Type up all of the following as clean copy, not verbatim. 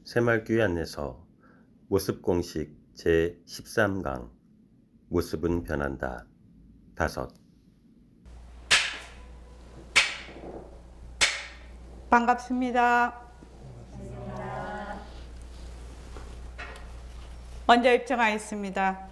새말귀 안에서 모습공식 제13강 모습은 변한다. 5. 반갑습니다. 먼저 입장하겠습니다.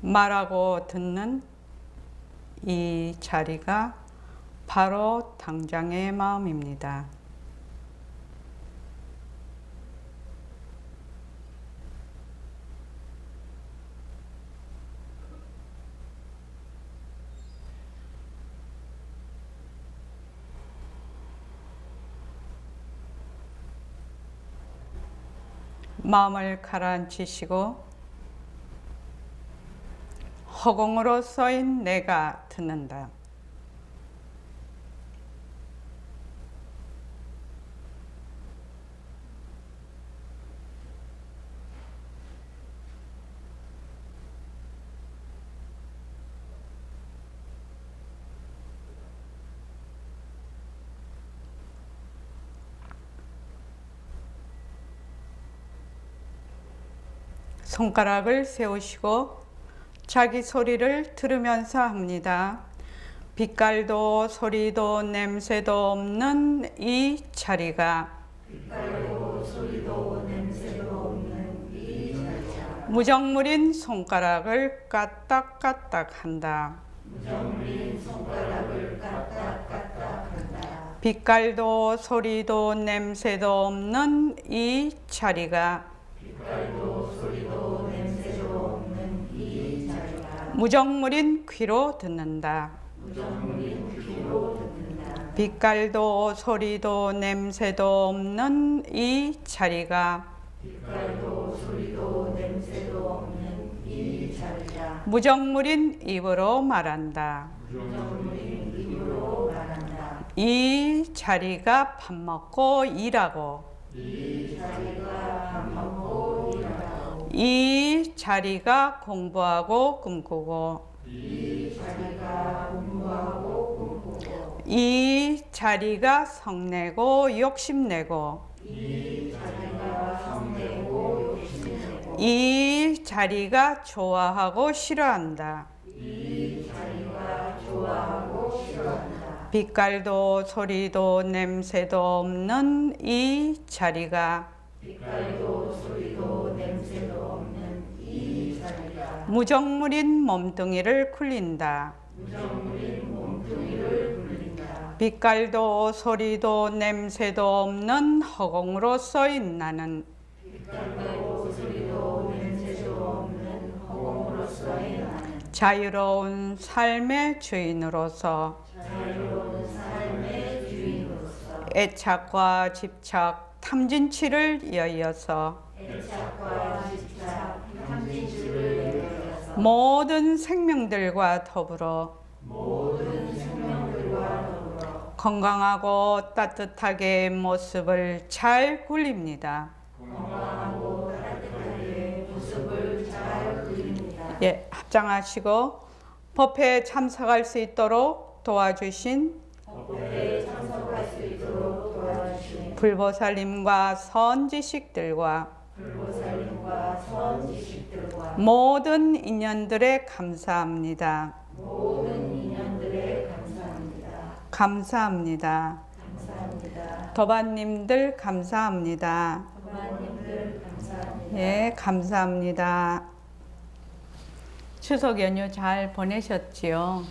말하고 듣는 이 자리가 바로 당장의 마음입니다. 마음을 가라앉히시고 허공으로 써인 내가 듣는다. 손가락을 세우시고 자기 소리를 들으면서 합니다. 빛깔도 소리도 냄새도 없는 이 자리가 무정물인 손가락을 까딱까딱 한다. 빛깔도 소리도 냄새도 없는 이 자리가 무정물인 귀로 듣는다. 빛깔도 소리도 냄새도 없는 이 자리가 무정물인 입으로 말한다. 이 자리가 밥 먹고 일하고 이 자리가 공부하고 꿈꾸고 이 자리가 성내고 욕심내고 이 자리가 좋아하고 싫어한다. 빛깔도 소리도 냄새도 없는 이 자리가 무정물인 몸뚱이를 굴린다. 빛깔도 소리도 냄새도 없는 허공으로 써인 나는 자유로운 삶의 주인으로서 애착과 집착, 탐진치를 이어서 모든 생명들과 더불어 건강하고 따뜻하게 모습을 잘 굴립니다. 예, 합장하시고 법회에 참석할 수 있도록 도와주신 불보살님과 선지식들과 모든 인연들에 감사합니다. 감사합니다. 도반님들 감사합니다. 예, 감사합니다. 추석 연휴 잘 보내셨지요?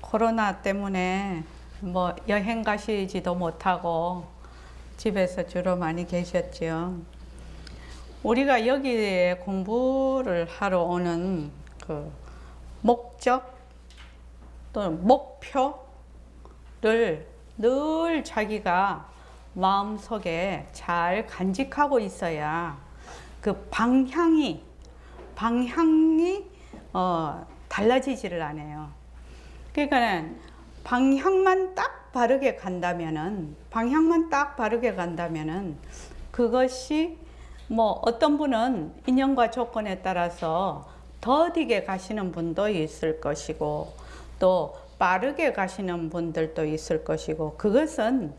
코로나 때문에 뭐 여행 가시지도 못하고 집에서 주로 많이 계셨지요. 우리가 여기에 공부를 하러 오는 그 목적 또는 목표를 늘 자기가 마음속에 잘 간직하고 있어야 그 방향이 달라지지를 않아요. 그러니까는 방향만 딱 바르게 간다면은 그것이 뭐 어떤 분은 인연과 조건에 따라서 더디게 가시는 분도 있을 것이고 또 빠르게 가시는 분들도 있을 것이고, 그것은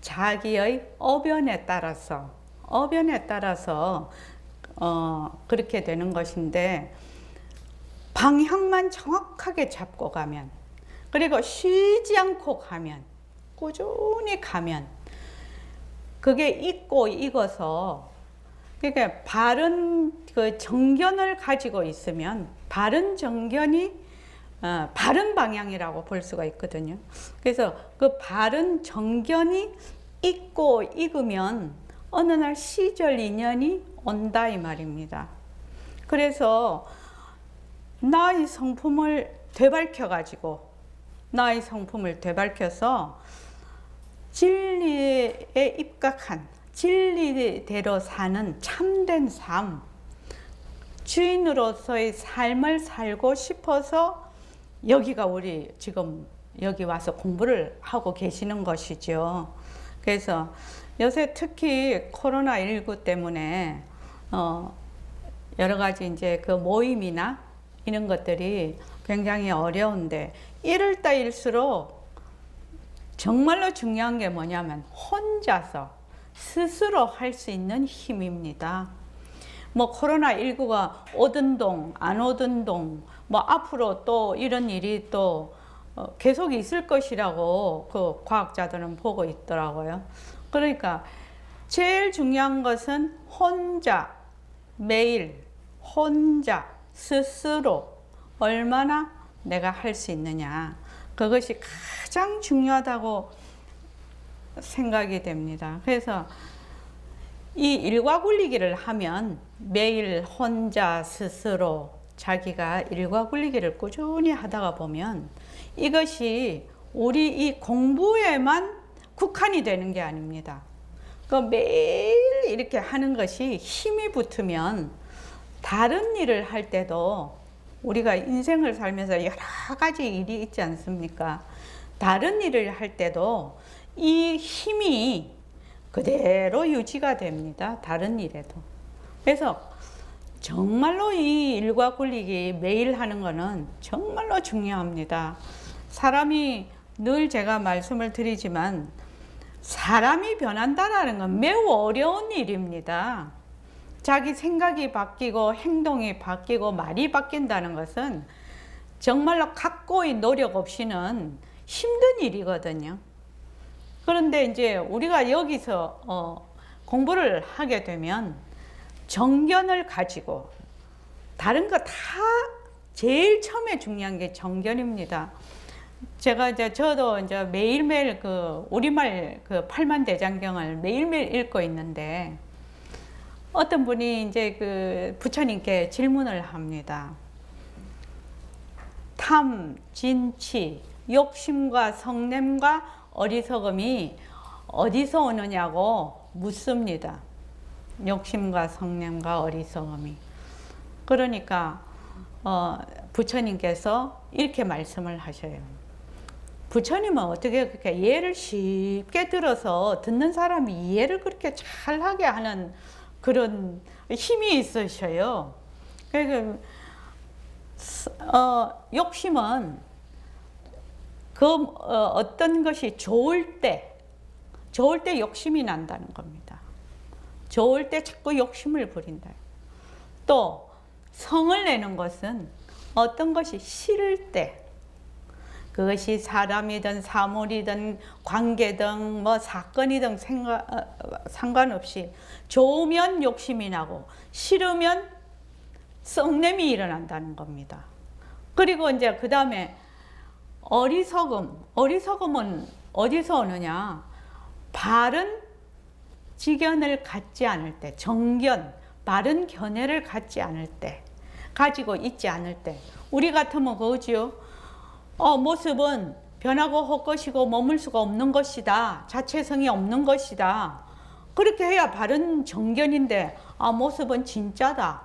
자기의 어변에 따라서 그렇게 되는 것인데, 방향만 정확하게 잡고 가면, 그리고 쉬지 않고 가면, 꾸준히 가면, 그게 익고 익어서, 그러니까 바른 그 정견을 가지고 있으면 바른 정견이 바른 방향이라고 볼 수가 있거든요. 그래서 그 바른 정견이 익고 익으면 어느 날 시절 인연이 온다 이 말입니다. 그래서 나의 성품을 되밟혀서 진리에 입각한, 진리대로 사는 참된 삶, 주인으로서의 삶을 살고 싶어서 여기가 우리 지금 여기 와서 공부를 하고 계시는 것이죠. 그래서 요새 특히 코로나19 때문에 여러 가지 이제 그 모임이나 이런 것들이 굉장히 어려운데, 이럴 때일수록 정말로 중요한 게 뭐냐면 혼자서 스스로 할 수 있는 힘입니다. 뭐 코로나19가 오든 동 안 오든 동 뭐 앞으로 또 이런 일이 또 계속 있을 것이라고 그 과학자들은 보고 있더라고요. 그러니까 제일 중요한 것은 매일 혼자 스스로 얼마나 내가 할 수 있느냐, 그것이 가장 중요하다고 생각이 됩니다. 그래서 이 일과 굴리기를 하면 매일 혼자 스스로 자기가 일과 굴리기를 꾸준히 하다가 보면 이것이 우리 이 공부에만 국한이 되는 게 아닙니다. 그 매일 이렇게 하는 것이 힘이 붙으면 다른 일을 할 때도, 우리가 인생을 살면서 여러 가지 일이 있지 않습니까? 다른 일을 할 때도 이 힘이 그대로 유지가 됩니다. 다른 일에도. 그래서 정말로 이 일과 굴리기 매일 하는 거는 정말로 중요합니다. 사람이, 늘 제가 말씀을 드리지만, 사람이 변한다는 건 매우 어려운 일입니다. 자기 생각이 바뀌고 행동이 바뀌고 말이 바뀐다는 것은 정말로 각고의 노력 없이는 힘든 일이거든요. 그런데 이제 우리가 여기서 공부를 하게 되면 정견을 가지고, 다른 거 다 제일 처음에 중요한 게 정견입니다. 저도 이제 매일매일 그 우리말 그 팔만대장경을 매일매일 읽고 있는데, 어떤 분이 이제 그 부처님께 질문을 합니다. 탐, 진치, 욕심과 성냄과 어리석음이 어디서 오느냐고 묻습니다. 욕심과 성냄과 어리석음이. 그러니까 부처님께서 이렇게 말씀을 하셔요. 부처님은 어떻게 그렇게 예를 쉽게 들어서 듣는 사람이 이해를 그렇게 잘하게 하는 그런 힘이 있으셔요. 그러니까 욕심은 어떤 것이 좋을 때 욕심이 난다는 겁니다. 좋을 때 자꾸 욕심을 부린다. 또 성을 내는 것은 어떤 것이 싫을 때, 그것이 사람이든 사물이든 관계든 뭐 사건이든 상관없이 좋으면 욕심이 나고 싫으면 썩냄이 일어난다는 겁니다. 그리고 이제 그 다음에 어리석음은 어디서 오느냐? 바른 지견을 갖지 않을 때, 정견, 바른 견해를 갖지 않을 때, 가지고 있지 않을 때. 우리 같으면 그거지요. 모습은 변하고 헛것이고 머물 수가 없는 것이다. 자체성이 없는 것이다. 그렇게 해야 바른 정견인데, 모습은 진짜다.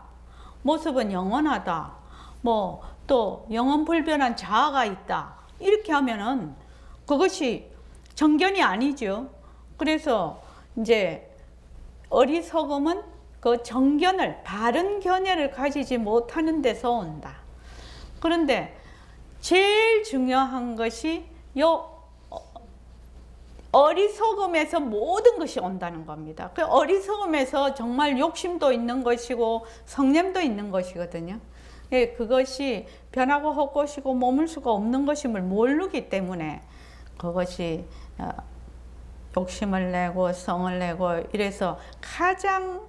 모습은 영원하다. 뭐 또 영원불변한 자아가 있다. 이렇게 하면은 그것이 정견이 아니죠. 그래서 이제 어리석음은 그 정견을, 바른 견해를 가지지 못하는 데서 온다. 그런데 제일 중요한 것이 요 어리석음에서 모든 것이 온다는 겁니다. 그 어리석음에서 정말 욕심도 있는 것이고 성냄도 있는 것이거든요. 그것이 변하고 헛것이고 머물 수가 없는 것임을 모르기 때문에 그것이 욕심을 내고 성을 내고 이래서 가장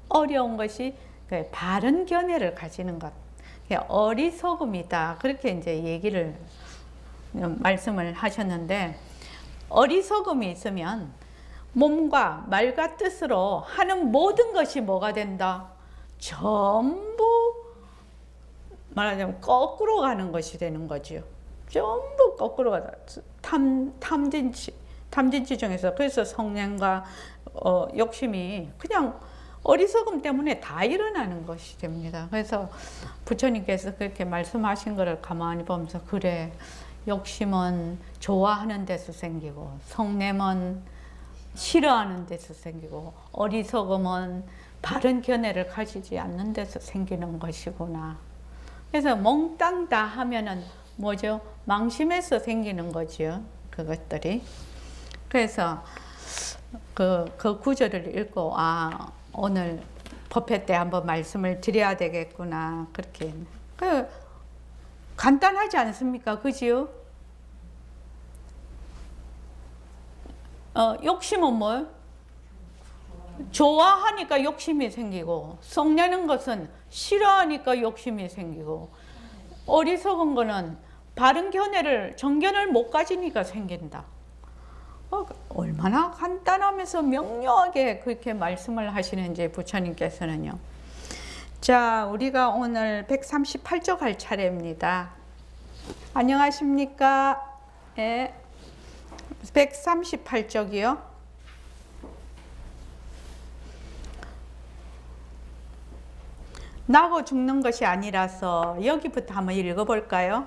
어려운 것이 바른 견해를 가지는 것. 어리석음이다. 그렇게 이제 얘기를 말씀을 하셨는데, 어리석음이 있으면 몸과 말과 뜻으로 하는 모든 것이 뭐가 된다? 전부 말하자면 거꾸로 가는 것이 되는 거죠. 전부 거꾸로 가다. 탐진치 중에서 그래서 성냄과 욕심이 그냥 어리석음 때문에 다 일어나는 것이 됩니다. 그래서 부처님께서 그렇게 말씀하신 것을 가만히 보면서, 그래, 욕심은 좋아하는 데서 생기고 성냄은 싫어하는 데서 생기고 어리석음은 바른 견해를 가지지 않는 데서 생기는 것이구나. 그래서 몽땅 다 하면은 뭐죠? 망심에서 생기는 거죠. 그것들이. 그래서 그 구절을 읽고, 아, 오늘 법회 때 한번 말씀을 드려야 되겠구나. 그렇게. 간단하지 않습니까? 그지요? 욕심은 뭐예요? 좋아하니까 욕심이 생기고, 성내는 것은 싫어하니까 욕심이 생기고, 어리석은 거는 바른 견해를, 정견을 못 가지니까 생긴다. 얼마나 간단하면서 명료하게 그렇게 말씀을 하시는지 부처님께서는요. 자, 우리가 오늘 138쪽 할 차례입니다. 안녕하십니까? 예. 138쪽이요. 나고 죽는 것이 아니라서 여기부터 한번 읽어볼까요?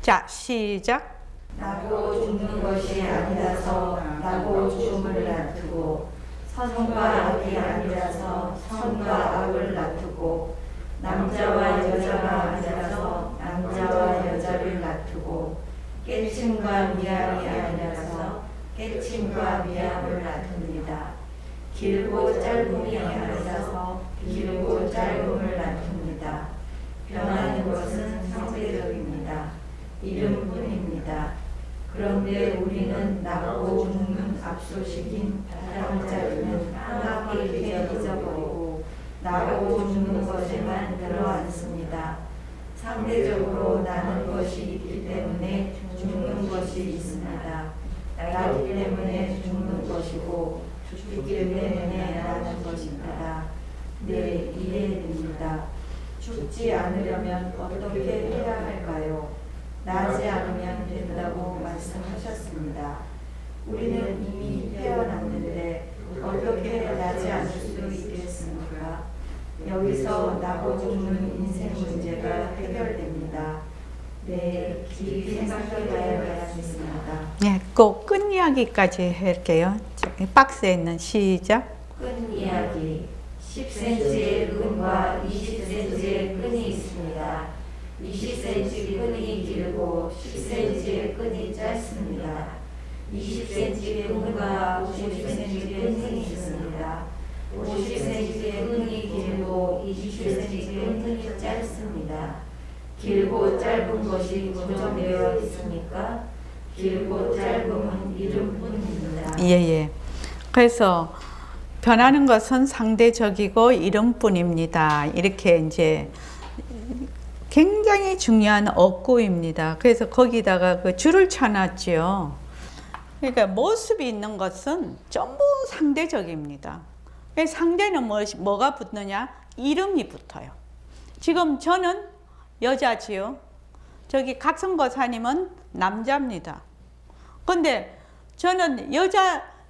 자, 시작. 나고 죽는 것이 아니라서 나고 죽음을 놔두고, 선과 악이 아니라서 선과 악을 놔두고, 남자와 여자가 아니라서 남자와 여자를 놔두고, 깨침과 미함이 아니라서 깨침과 미함을 놔둡니다. 길고 짧음이 아니라서 길고 짧음을 놔둡니다. 변하는 것은 상대적입니다. 이름뿐입니다. 그런데 우리는 나고 죽는 압소식인 다른 자리는 하나님께 잊어버리고 나고 죽는 것에만 들어앉습니다. 상대적으로 나는 것이 있기 때문에 죽는 것이 있습니다. 나기 때문에 죽는 것이고 죽기 때문에 나는 것입니다. 네, 이해됩니다. 죽지 않으려면 어떻게 해야 할까요? 나지 않으면 된다고 말씀하셨습니다. 우리는 이미 태어났는데 어떻게 나지 않을 수 있겠습니까? 여기서 나고 죽는 인생 문제가 해결됩니다. 네, 깊이 생각해 봐야겠습니다. 예, 꼭 끝 이야기까지 할게요. 박스에 있는 시작. 끈 이야기. 10cm의 끈과 20cm의 끈이 있습니다. 20cm 끈이 길고 10cm의 끈이 짧습니다. 20cm 끈과 50cm 끈이 있습니다. 50cm 끈이 길고 20cm 끈이 짧습니다. 길고 짧은 것이 고정되어 있으니까 길고 짧음은 이름뿐입니다. 예. 그래서 변하는 것은 상대적이고 이름뿐입니다. 이렇게 이제 굉장히 중요한 어구입니다. 그래서 거기다가 그 줄을 쳐놨죠. 그러니까 모습이 있는 것은 전부 상대적입니다. 상대는 뭐가 붙느냐? 이름이 붙어요. 지금 저는 여자지요. 저기 각성거사님은 남자입니다. 근데 저는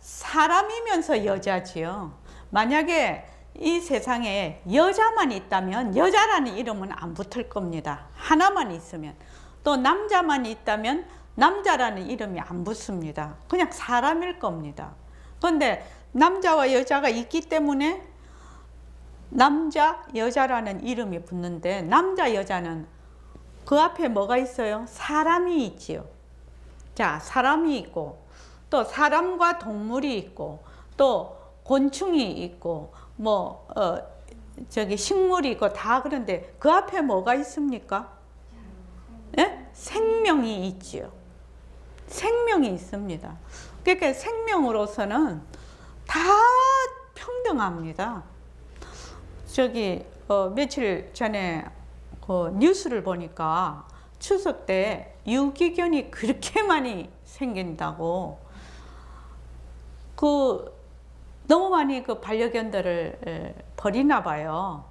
사람이면서 여자지요. 만약에 이 세상에 여자만 있다면 여자라는 이름은 안 붙을 겁니다. 하나만 있으면. 또 남자만 있다면 남자라는 이름이 안 붙습니다. 그냥 사람일 겁니다. 그런데 남자와 여자가 있기 때문에 남자, 여자라는 이름이 붙는데 남자, 여자는 그 앞에 뭐가 있어요? 사람이 있지요. 자, 사람이 있고 또 사람과 동물이 있고 또 곤충이 있고 뭐 식물이 있고 다 그런데 그 앞에 뭐가 있습니까? 예? 생명이 있지요. 생명이 있습니다. 그러니까 생명으로서는 다 평등합니다. 며칠 전에 그 뉴스를 보니까 추석 때 유기견이 그렇게 많이 생긴다고 너무 많이 그 반려견들을 버리나 봐요.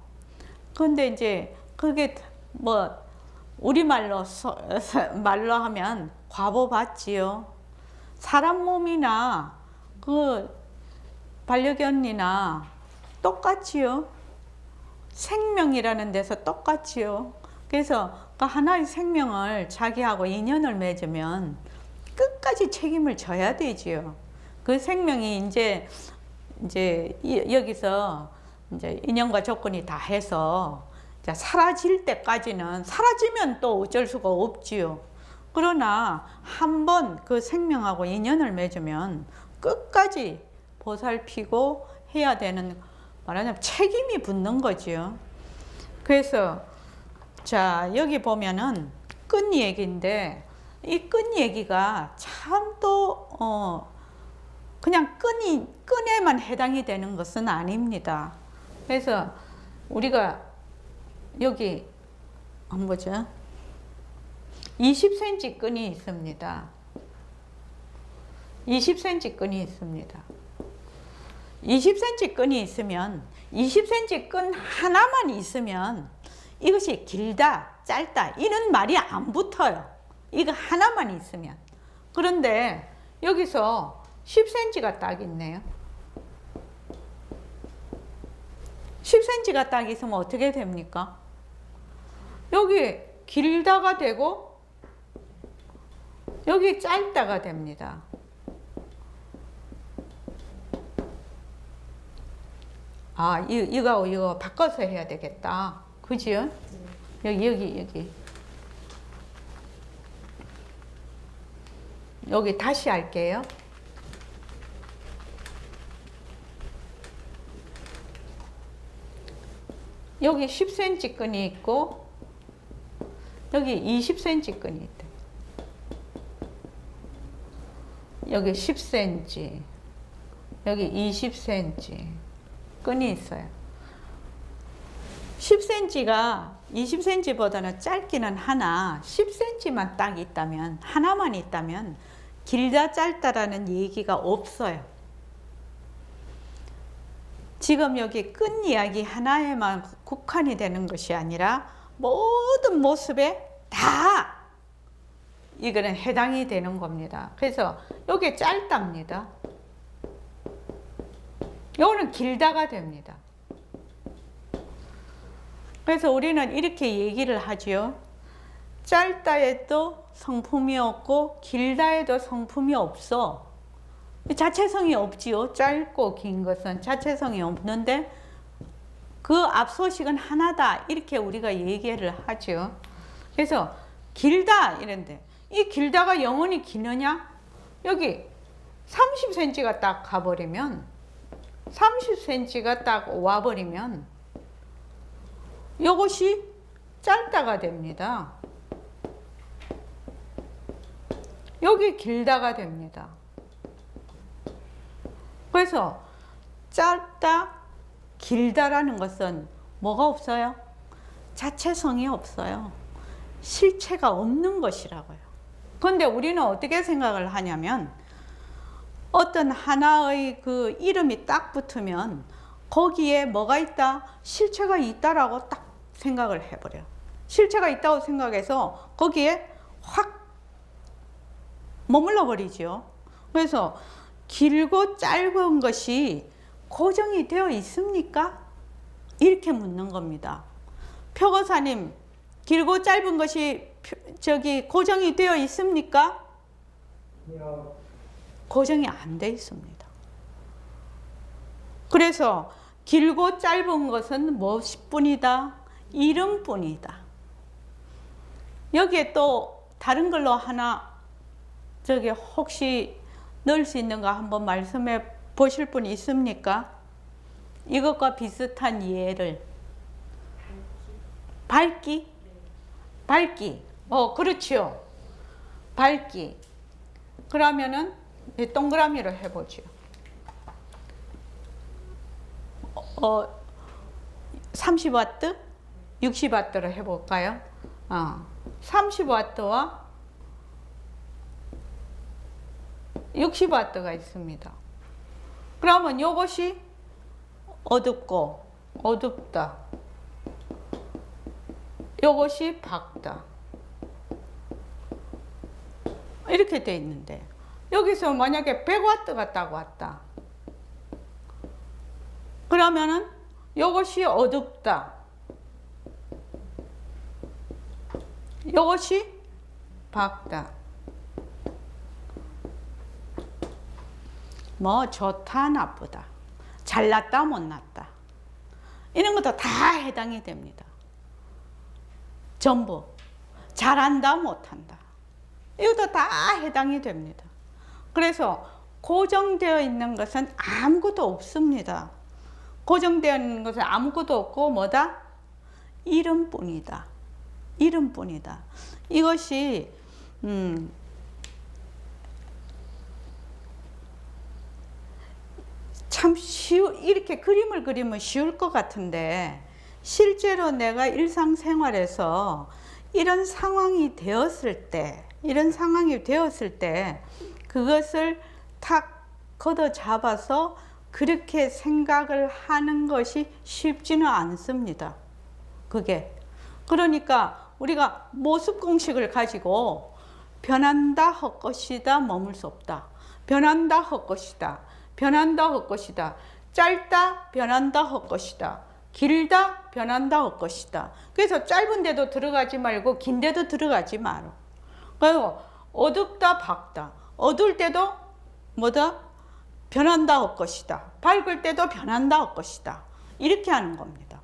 그런데 이제 그게 뭐 우리말로 말로 하면 과보 받지요. 사람 몸이나 그 반려견이나 똑같지요. 생명이라는 데서 똑같지요. 그래서 그 하나의 생명을 자기하고 인연을 맺으면 끝까지 책임을 져야 되지요. 그 생명이 이제 여기서 이제 인연과 조건이 다 해서 사라질 때까지는 사라지면 또 어쩔 수가 없지요. 그러나 한번 그 생명하고 인연을 맺으면 끝까지 보살피고 해야 되는 말하자면 책임이 붙는 거지요. 그래서 자 여기 보면은 끈 얘기인데 이 끈 얘기가 참 또 그냥 끈에만 해당이 되는 것은 아닙니다. 그래서 우리가 여기 한번 보죠. 20cm 끈이 있습니다. 20cm 끈이 있습니다. 20cm 끈이 있으면 20cm 끈 하나만 있으면 이것이 길다 짧다 이런 말이 안 붙어요. 이거 하나만 있으면. 그런데 여기서 10cm가 딱 있네요. 10cm가 딱 있으면 어떻게 됩니까? 여기 길다가 되고 여기 짧다가 됩니다. 아, 이거 바꿔서 해야 되겠다. 그지요? 여기. 여기 다시 할게요. 여기 10cm 끈이 있고 여기 20cm 끈이 있다. 여기 10cm, 여기 20cm 끈이 있어요. 10cm가 20cm보다는 짧기는 하나 10cm만 딱 있다면 하나만 있다면 길다 짧다라는 얘기가 없어요. 지금 여기 끈 이야기 하나에만 국한이 되는 것이 아니라 모든 모습에 다 이거는 해당이 되는 겁니다. 그래서 여기 짧답니다. 요거는 길다가 됩니다. 그래서 우리는 이렇게 얘기를 하지요. 짧다에도 성품이 없고 길다에도 성품이 없어. 자체성이 없지요. 짧고 긴 것은 자체성이 없는데 그 앞소식은 하나다 이렇게 우리가 얘기를 하죠. 그래서 길다 이런데 이 길다가 영원히 기느냐? 여기 30cm가 딱 가버리면 30cm가 딱 와버리면 이것이 짧다가 됩니다. 여기 길다가 됩니다. 그래서 짧다, 길다라는 것은 뭐가 없어요? 자체성이 없어요. 실체가 없는 것이라고요. 그런데 우리는 어떻게 생각을 하냐면 어떤 하나의 그 이름이 딱 붙으면 거기에 뭐가 있다? 실체가 있다라고 딱 생각을 해버려요. 실체가 있다고 생각해서 거기에 확 머물러 버리죠. 그래서 길고 짧은 것이 고정이 되어 있습니까? 이렇게 묻는 겁니다. 표고사님, 길고 짧은 것이 저기 고정이 되어 있습니까? 고정이 안 돼 있습니다. 그래서 길고 짧은 것은 무엇뿐이다? 이름뿐이다. 여기에 또 다른 걸로 하나 저기 혹시 넣을 수 있는가 한번 말씀해 보실 분 있습니까? 이것과 비슷한 예를. 밝기? 밝기. 그렇죠. 밝기. 그러면은 동그라미로 해보죠. 30와트? 60와트로 해볼까요? 30와트와 60와트가 있습니다. 그러면 이것이 어둡고 어둡다. 이것이 밝다. 이렇게 돼 있는데 여기서 만약에 100와트가 딱 왔다. 그러면은 이것이 어둡다. 이것이 밝다. 뭐 좋다 나쁘다. 잘났다 못났다. 이런 것도 다 해당이 됩니다. 전부. 잘한다 못한다. 이것도 다 해당이 됩니다. 그래서 고정되어 있는 것은 아무것도 없습니다. 고정되어 있는 것은 아무것도 없고 뭐다? 이름뿐이다. 이름뿐이다. 이것이 참 이렇게 그림을 그리면 쉬울 것 같은데 실제로 내가 일상생활에서 이런 상황이 되었을 때 그것을 탁 걷어 잡아서 그렇게 생각을 하는 것이 쉽지는 않습니다. 그게. 그러니까 우리가 모습 공식을 가지고 변한다 할 것이다 머물 수 없다. 변한다 할 것이다. 변한다 할 것이다. 짧다 변한다 할 것이다. 길다 변한다 할 것이다. 그래서 짧은 데도 들어가지 말고 긴 데도 들어가지 마라. 그리고 어둡다 밝다. 어두울 때도 뭐다? 변한다 할 것이다. 밝을 때도 변한다 할 것이다. 이렇게 하는 겁니다.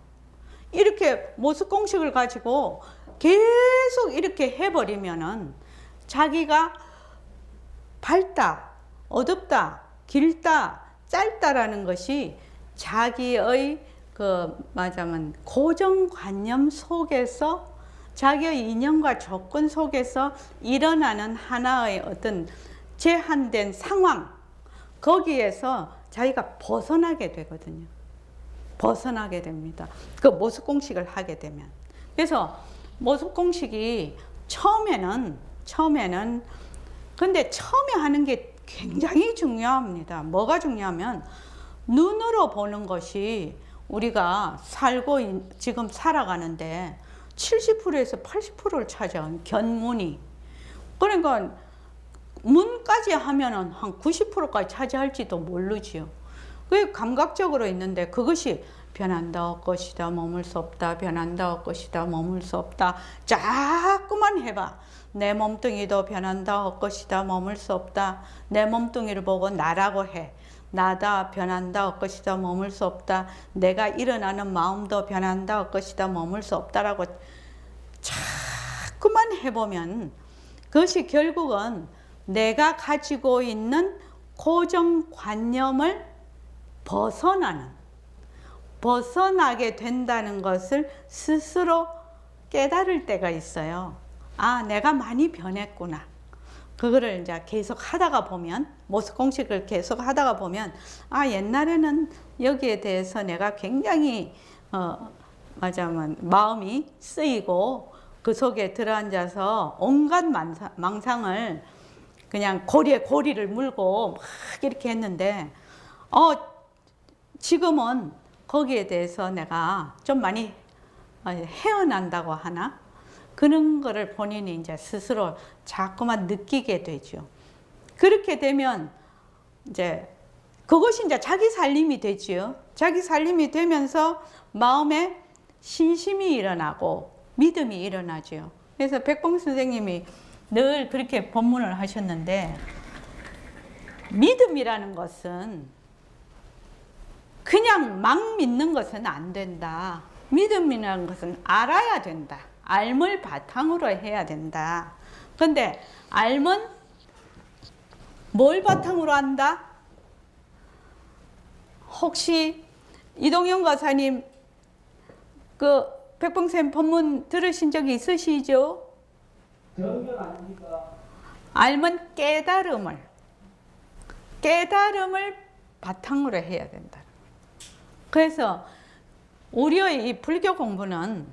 이렇게 모습 공식을 가지고 계속 이렇게 해버리면은 자기가 밝다, 어둡다, 길다, 짧다라는 것이 자기의 말하자면 고정관념 속에서 자기의 인연과 조건 속에서 일어나는 하나의 어떤 제한된 상황, 거기에서 자기가 벗어나게 되거든요. 벗어나게 됩니다. 그 모습 공식을 하게 되면. 그래서 모습 공식이 처음에는 근데 처음에 하는 게 굉장히 중요합니다. 뭐가 중요하면 눈으로 보는 것이 우리가 지금 살아가는데 70%에서 80%를 차지한 견문이. 그러니까 문까지 하면은 한 90%까지 차지할지도 모르지요. 그게 감각적으로 있는데 그것이 변한다 할 것이다 머물 수 없다. 변한다 할 것이다 머물 수 없다. 자꾸만 해봐. 내 몸뚱이도 변한다 할 것이다 머물 수 없다. 내 몸뚱이를 보고 나라고 해. 나다 변한다 할 것이다 머물 수 없다. 내가 일어나는 마음도 변한다 할 것이다 머물 수 없다라고 자꾸만 해보면 그것이 결국은 내가 가지고 있는 고정관념을 벗어나게 된다는 것을 스스로 깨달을 때가 있어요. 아, 내가 많이 변했구나. 그거를 이제 계속 하다가 보면, 모습 공식을 계속 하다가 보면, 아, 옛날에는 여기에 대해서 내가 굉장히, 말하자면 마음이 쓰이고 그 속에 들어앉아서 온갖 망상을 그냥 고리에 고리를 물고 막 이렇게 했는데, 지금은 거기에 대해서 내가 좀 많이 헤어난다고 하나? 그런 거를 본인이 이제 스스로 자꾸만 느끼게 되죠. 그렇게 되면 이제 그것이 이제 자기 살림이 되지요. 자기 살림이 되면서 마음에 신심이 일어나고 믿음이 일어나죠. 그래서 백봉 선생님이 늘 그렇게 법문을 하셨는데, 믿음이라는 것은 그냥 막 믿는 것은 안 된다. 믿음이라는 것은 알아야 된다. 알을 바탕으로 해야 된다. 근데 알면 뭘 바탕으로 한다? 혹시 이동영 가사님 그 백봉쌤 법문 들으신 적이 있으시죠? 정경 아닙니까? 알면 깨달음을 바탕으로 해야 된다. 그래서 우리의 이 불교 공부는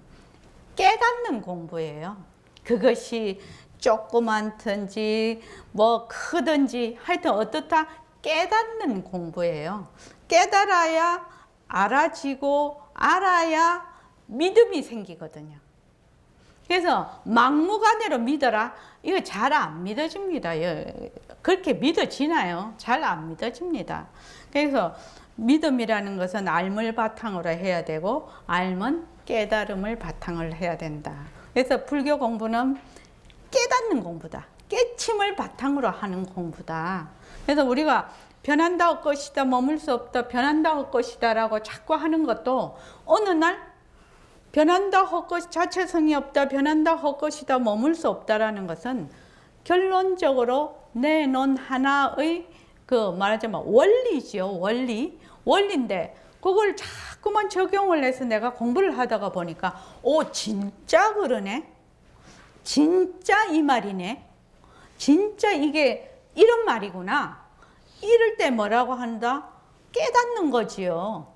깨닫는 공부예요. 그것이 조그만든지 뭐 크든지 하여튼 어떻다 깨닫는 공부예요. 깨달아야 알아지고 알아야 믿음이 생기거든요. 그래서 막무가내로 믿어라. 이거 잘 안 믿어집니다. 그렇게 믿어지나요? 잘 안 믿어집니다. 그래서 믿음이라는 것은 알을 바탕으로 해야 되고 알면 깨달음을 바탕을 해야 된다. 그래서 불교 공부는 깨닫는 공부다. 깨침을 바탕으로 하는 공부다. 그래서 우리가 변한다 할 것이다, 머물 수 없다, 변한다 할 것이다 라고 자꾸 하는 것도 어느 날 변한다 할 것, 자체성이 없다, 변한다 할 것이다, 머물 수 없다라는 것은 결론적으로 내놓은 하나의 그 말하자면 원리죠. 원리인데 그걸 자꾸만 적용을 해서 내가 공부를 하다가 보니까 오, 진짜 그러네. 진짜 이 말이네. 진짜 이게 이런 말이구나. 이럴 때 뭐라고 한다? 깨닫는 거지요.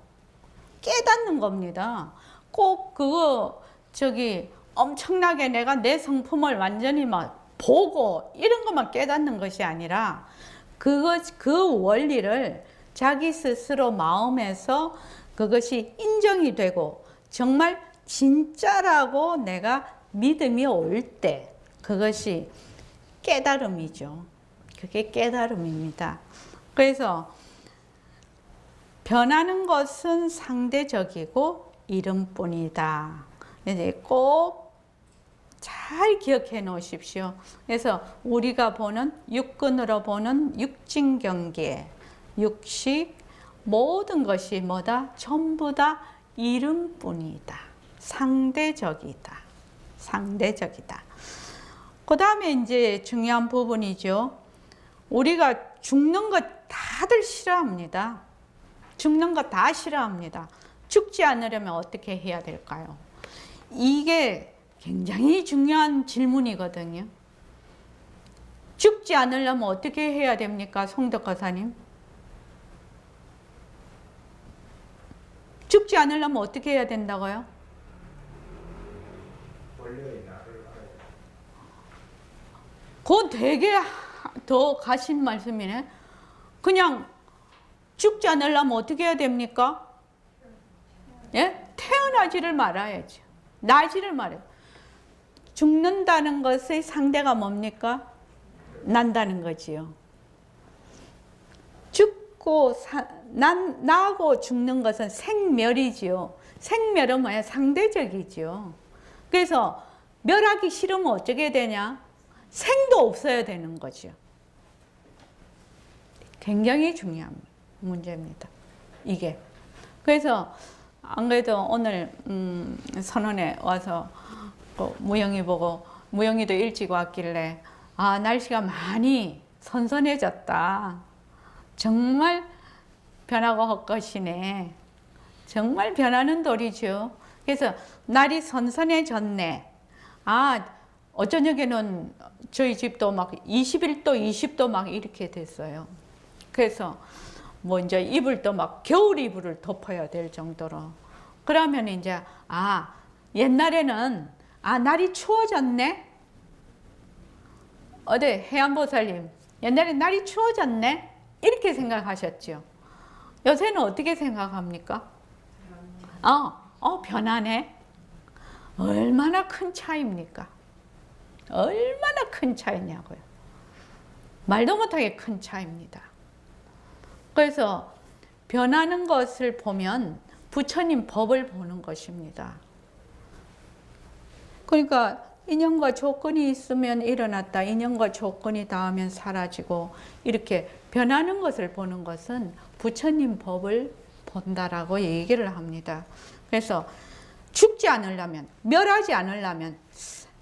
깨닫는 겁니다. 꼭 그거 엄청나게 내가 내 성품을 완전히 막 보고 이런 것만 깨닫는 것이 아니라 그 원리를 자기 스스로 마음에서 그것이 인정이 되고 정말 진짜라고 내가 믿음이 올 때 그것이 깨달음이죠. 그게 깨달음입니다. 그래서 변하는 것은 상대적이고 이름뿐이다. 이제 꼭 잘 기억해 놓으십시오. 그래서 우리가 보는 육근으로 보는 육진경계, 육식 모든 것이 뭐다? 전부 다 이름뿐이다. 상대적이다. 상대적이다. 그 다음에 이제 중요한 부분이죠. 우리가 죽는 것 다들 싫어합니다. 죽는 것 다 싫어합니다. 죽지 않으려면 어떻게 해야 될까요? 이게 굉장히 중요한 질문이거든요. 죽지 않으려면 어떻게 해야 됩니까? 송덕 가사님? 죽지 않으려면 어떻게 해야 된다고요? 그건 되게 더 가신 말씀이네. 그냥 죽지 않으려면 어떻게 해야 됩니까? 예? 태어나지를 말아야죠. 나지를 말아요. 죽는다는 것의 상대가 뭡니까? 난다는 거지요. 죽고 나고 죽는 것은 생멸이지요. 생멸은 뭐야? 상대적이지요. 그래서 멸하기 싫으면 어떻게 되냐? 생도 없어야 되는 거죠. 굉장히 중요한 문제입니다. 이게. 그래서 안 그래도 오늘 선원에 와서 무영이 보고 무영이도 일찍 왔길래 아, 날씨가 많이 선선해졌다. 정말 변하고 헛것이네. 정말 변하는 돌이죠. 그래서 날이 선선해졌네. 아, 어저녁에는 저희 집도 막 21도, 20도 막 이렇게 됐어요. 그래서 뭐 이제 이불도 막 겨울 이불을 덮어야 될 정도로. 그러면 이제 아, 옛날에는 아, 날이 추워졌네. 어디 해안보살님, 옛날에 날이 추워졌네. 이렇게 생각하셨죠. 요새는 어떻게 생각합니까? 변하네. 얼마나 큰 차이입니까? 얼마나 큰 차이냐고요. 말도 못하게 큰 차이입니다. 그래서 변하는 것을 보면 부처님 법을 보는 것입니다. 그러니까 인연과 조건이 있으면 일어났다, 인연과 조건이 닿으면 사라지고 이렇게 변하는 것을 보는 것은 부처님 법을 본다라고 얘기를 합니다. 그래서 죽지 않으려면, 멸하지 않으려면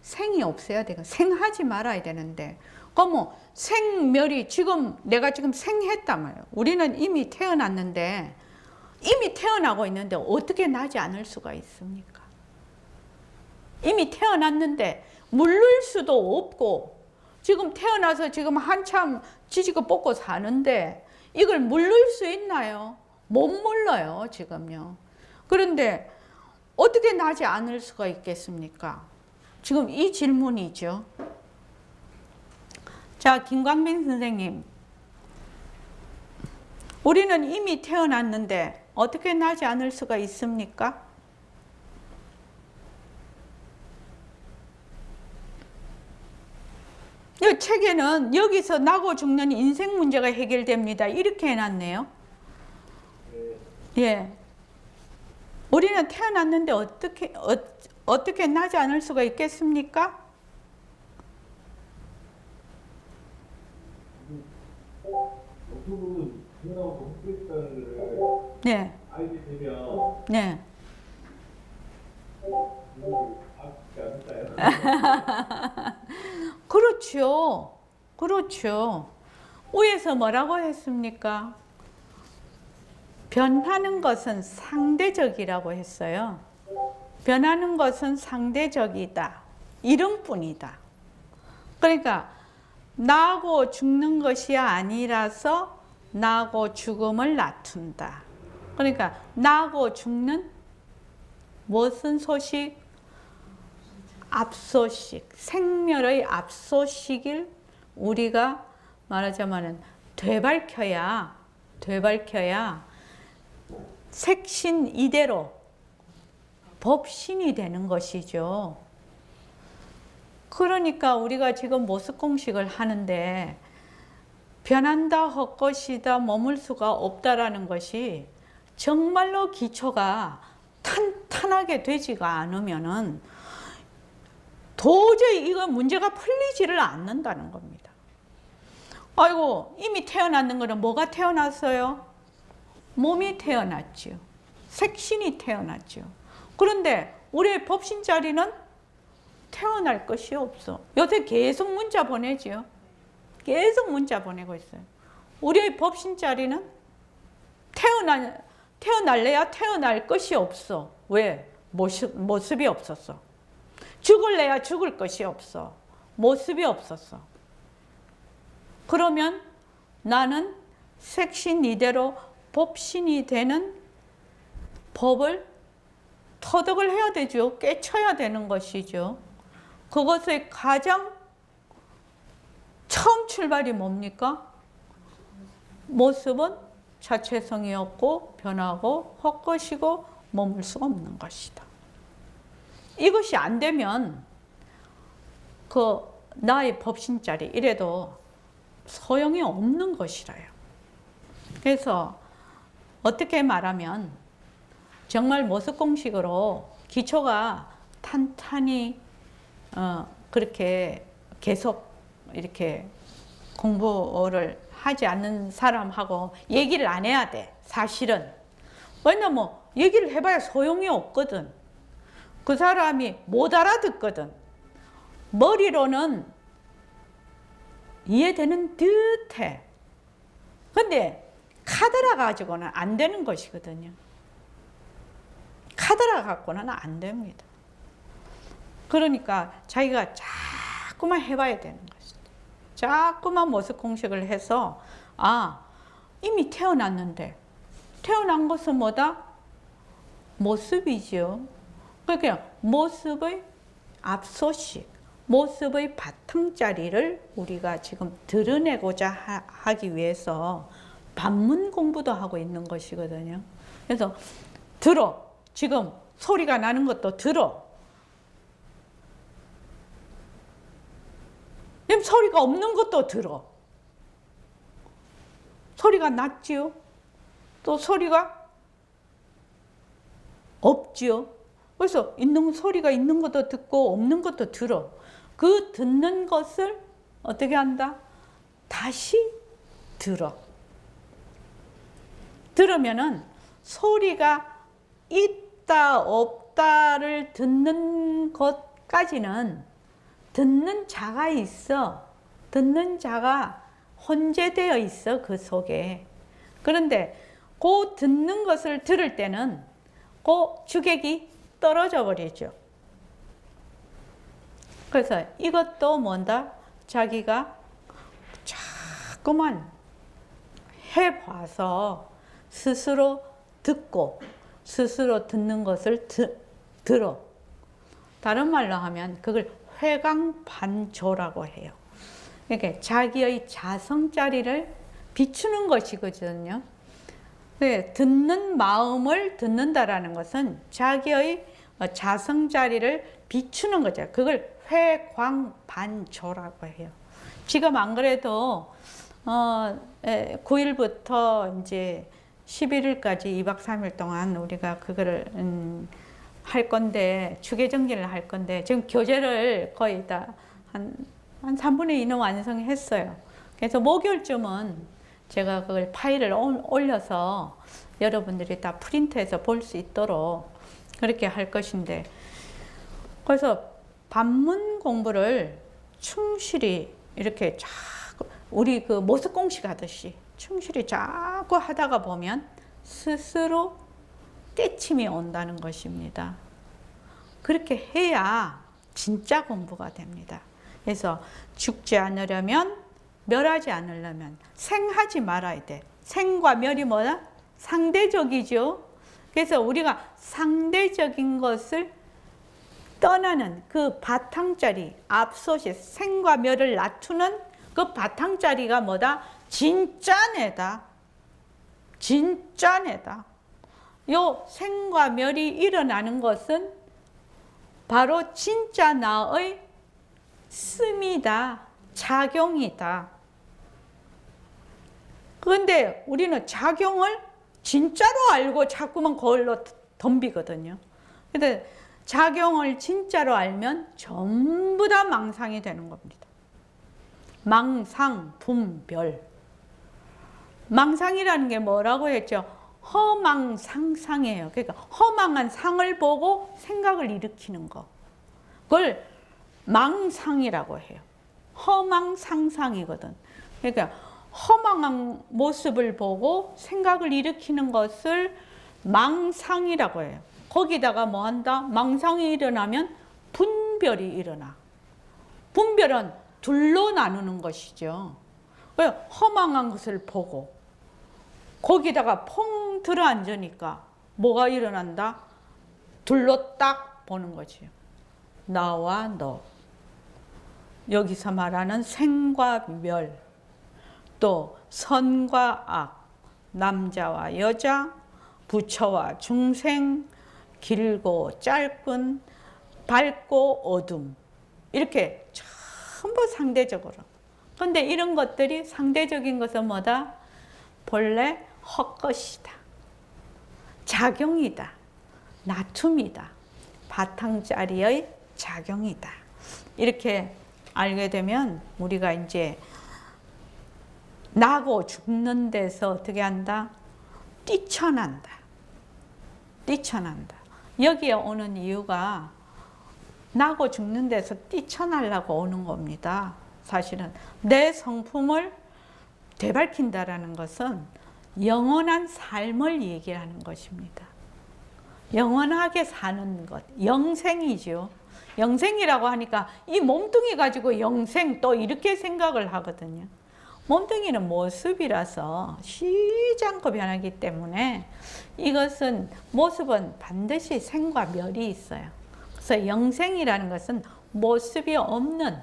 생이 없어야 되고 생하지 말아야 되는데, 뭐 생멸이 지금 내가 지금 생했단 말이에요. 우리는 이미 태어났는데, 이미 태어나고 있는데 어떻게 나지 않을 수가 있습니까? 이미 태어났는데 물릴 수도 없고, 지금 태어나서 지금 한참 지지고 볶고 사는데 이걸 물릴 수 있나요? 못 물러요, 지금요. 그런데 어떻게 나지 않을 수가 있겠습니까? 지금 이 질문이죠. 자, 김광민 선생님. 우리는 이미 태어났는데 어떻게 나지 않을 수가 있습니까? 이 책에는 여기서 나고 죽는 인생 문제가 해결됩니다. 이렇게 해놨네요. 예. 우리는 태어났는데 어떻게 나지 않을 수가 있겠습니까? 네. 네. 그렇죠. 그렇죠. 위에서 뭐라고 했습니까? 변하는 것은 상대적이라고 했어요. 변하는 것은 상대적이다. 이름뿐이다. 그러니까 나고 죽는 것이 아니라서 나고 죽음을 낮춘다. 그러니까 나고 죽는 무슨 소식? 앞소식, 생멸의 앞소식을 우리가 말하자면 되밟혀야 색신 이대로 법신이 되는 것이죠. 그러니까 우리가 지금 모습공식을 하는데 변한다, 헛것이다, 머물 수가 없다라는 것이 정말로 기초가 탄탄하게 되지가 않으면은 도저히 이거 문제가 풀리지를 않는다는 겁니다. 아이고, 이미 태어났는 거는 뭐가 태어났어요? 몸이 태어났죠. 색신이 태어났죠. 그런데 우리의 법신 자리는 태어날 것이 없어. 요새 계속 문자 보내죠. 계속 문자 보내고 있어요. 우리의 법신 자리는 태어날래야 태어날 것이 없어. 왜? 모습이 없었어. 죽을래야 죽을 것이 없어. 모습이 없었어. 그러면 나는 색신 이대로 법신이 되는 법을 터득을 해야 되죠. 깨쳐야 되는 것이죠. 그것의 가장 처음 출발이 뭡니까? 모습은 자체성이 없고 변하고 헛것이고 머물 수가 없는 것이다. 이것이 안 되면 그 나의 법신자리 이래도 소용이 없는 것이라요. 그래서 어떻게 말하면 정말 모습공식으로 기초가 탄탄히 그렇게 계속 이렇게 공부를 하지 않는 사람하고 얘기를 안 해야 돼. 사실은. 왜냐면 얘기를 해봐야 소용이 없거든. 그 사람이 못 알아듣거든. 머리로는 이해되는 듯해. 근데 카드라 가지고는 안 되는 것이거든요. 카드라 갖고는 안 됩니다. 그러니까 자기가 자꾸만 해봐야 되는 것이죠. 자꾸만 모습 공식을 해서 이미 태어났는데 태어난 것은 뭐다? 모습이죠. 그러니까 모습의 앞소식, 모습의 바탕자리를 우리가 지금 드러내고자 하기 위해서 반문 공부도 하고 있는 것이거든요. 그래서 들어. 지금 소리가 나는 것도 들어. 지금 소리가 없는 것도 들어. 소리가 났지요. 또 소리가 없지요. 그래서 있는 소리가 있는 것도 듣고 없는 것도 들어. 그 듣는 것을 어떻게 한다? 다시 들어. 들으면은 소리가 있다 없다를 듣는 것까지는 듣는 자가 있어. 듣는 자가 혼재되어 있어, 그 속에. 그런데 그 듣는 것을 들을 때는 그 주객이 떨어져 버리죠. 그래서 이것도 뭔다? 자기가 자꾸만 해봐서 스스로 듣고 스스로 듣는 것을 들어. 다른 말로 하면 그걸 회광반조라고 해요. 이렇게 자기의 자성자리를 비추는 것이거든요. 네, 듣는 마음을 듣는다라는 것은 자기의 자성자리를 비추는 거죠. 그걸 회광반조라고 해요. 지금 안 그래도 9일부터 이제 11일까지 2박 3일 동안 우리가 그거를 할 건데, 주계정진을 할 건데, 지금 교재를 거의 다 한 3분의 2는 완성했어요. 그래서 목요일쯤은 제가 그걸 파일을 올려서 여러분들이 다 프린트해서 볼 수 있도록 그렇게 할 것인데, 그래서 반문 공부를 충실히 이렇게 자꾸 우리 그 모습 공식 하듯이 충실히 자꾸 하다가 보면 스스로 깨침이 온다는 것입니다. 그렇게 해야 진짜 공부가 됩니다. 그래서 죽지 않으려면, 멸하지 않으려면 생하지 말아야 돼. 생과 멸이 뭐다? 상대적이죠. 그래서 우리가 상대적인 것을 떠나는 그 바탕자리, 앞서시 생과 멸을 낮추는 그 바탕자리가 뭐다? 진짜내다. 진짜내다. 요 생과 멸이 일어나는 것은 바로 진짜 나의 씀이다, 작용이다. 그런데 우리는 작용을 진짜로 알고 자꾸만 그걸로 덤비거든요. 근데 작용을 진짜로 알면 전부 다 망상이 되는 겁니다. 망상, 분별. 망상이라는 게 뭐라고 했죠? 허망상상이에요. 그러니까 허망한 상을 보고 생각을 일으키는 거. 그걸 망상이라고 해요. 허망상상이거든. 그러니까 허망한 모습을 보고 생각을 일으키는 것을 망상이라고 해요. 거기다가 뭐 한다? 망상이 일어나면 분별이 일어나. 분별은 둘로 나누는 것이죠. 허망한 것을 보고 거기다가 퐁 들어 앉으니까 뭐가 일어난다? 둘로 딱 보는 거지요. 나와 너. 여기서 말하는 생과 멸, 또 선과 악, 남자와 여자, 부처와 중생, 길고 짧은, 밝고 어둠, 이렇게 전부 상대적으로. 그런데 이런 것들이 상대적인 것은 뭐다? 본래 헛것이다, 작용이다, 나툼이다, 바탕자리의 작용이다. 이렇게 알게 되면 우리가 이제 나고 죽는 데서 어떻게 한다? 뛰쳐난다. 뛰쳐난다. 여기에 오는 이유가 나고 죽는 데서 뛰쳐나려고 오는 겁니다. 사실은 내 성품을 되밟힌다라는 것은 영원한 삶을 얘기하는 것입니다. 영원하게 사는 것, 영생이죠. 영생이라고 하니까 이 몸뚱이 가지고 영생 또 이렇게 생각을 하거든요. 몸뚱이는 모습이라서 쉬지 않고 변하기 때문에 이것은 모습은 반드시 생과 멸이 있어요. 그래서 영생이라는 것은 모습이 없는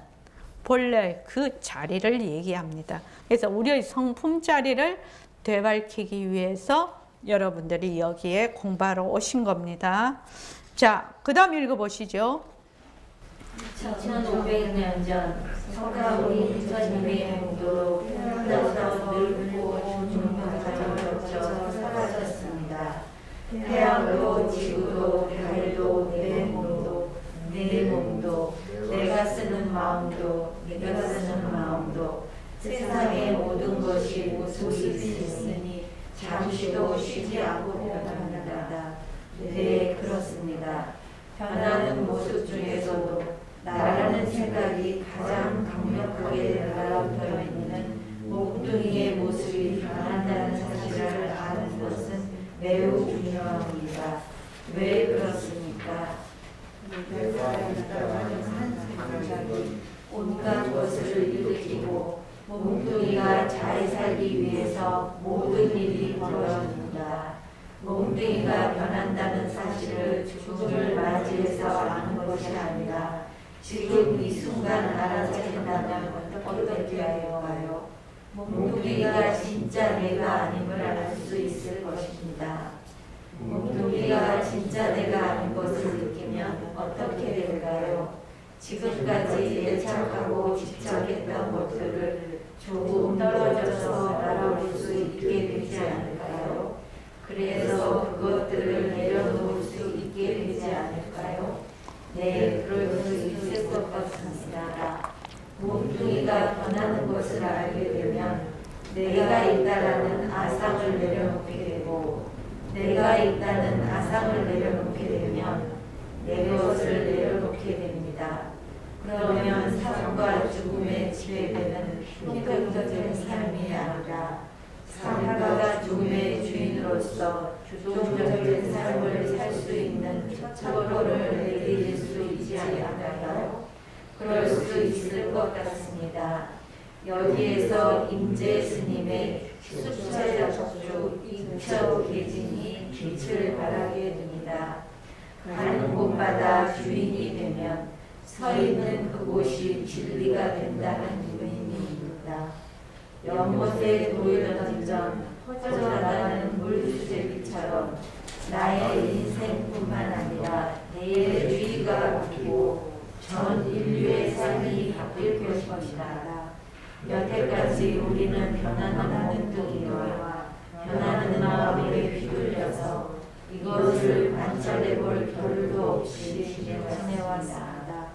본래 그 자리를 얘기합니다. 그래서 우리의 성품 자리를 되밟히기 위해서 여러분들이 여기에 공부하러 오신 겁니다. 자, 그 다음 읽어보시죠. 1500년 전 석가모니 부처님의 공도로 평양에서 늙고 중풍까지 거쳐 사라졌습니다. 태양도 지구도 달도 내 몸도 내가 쓰는 마음도 네가 쓰는 마음도 세상의 모든 것이 모습이 있으니 잠시도 쉬지 않고 변합니다. 네, 그렇습니다. 변하는 모습 중에서도 나라는 생각이 가장 강력하게 달라붙어 있는 몽둥이의 모습이 변한다는 사실을 아는 것은 매우 중요합니다. 왜 그렇습니까? 온갖 것을 일으키고 몽둥이가 잘 살기 위해서 모든 일이 벌어집니다. 몽둥이가 변한다는 사실을 죽음을 맞이해서 아는 것이 아니라 지금 이 순간 알아차린다면 어떻게 할까요? 몽둥이가 진짜 내가 아님을 알 수 있을 것입니다. 몽둥이가 진짜 내가 아닌 것을 느끼면 어떻게 될까요? 지금까지 예측하고 집착했던 것들을 조금 떨어져서 알아볼 수 있게 되지 않을까요? 그래서 그것들을 내려놓을 수 있게 되지 않을까요? 네, 그럴 수 있을 것 같습니다. 몽둥이가 변하는 것을 알게 되면 내가 있다라는 아상을 내려놓게 되고 내가 있다는 아상을 내려놓게 되면 내 것을 내려놓게 됩니다. 그러면 삶과 죽음에 지배되는 희극적인 삶이 아니라 삶과 죽음의 주인으로서 주동적인 삶을 살 수 있는 처벌을 내릴 수 있지 않을까요? 그럴 수 있을 것 같습니다. 여기에서 임재 스님의 숫자 적주 입처 계진이 빛을 발하게 됩니다. 가는 곳마다 주인이 되면 서 있는 그곳이 진리가 된다는 의미입니다. 연못에 돌을 던전 퍼져나가는 물수제비처럼 나의 인생뿐만 아니라 내의 주의가 바뀌고 전 인류의 삶이 바뀔 것입니다. 여태까지 우리는 변하는 몽둥이와 변하는 마음에 휘둘려서 이것을 관찰해볼 겨를도 없이 지내왔습니다.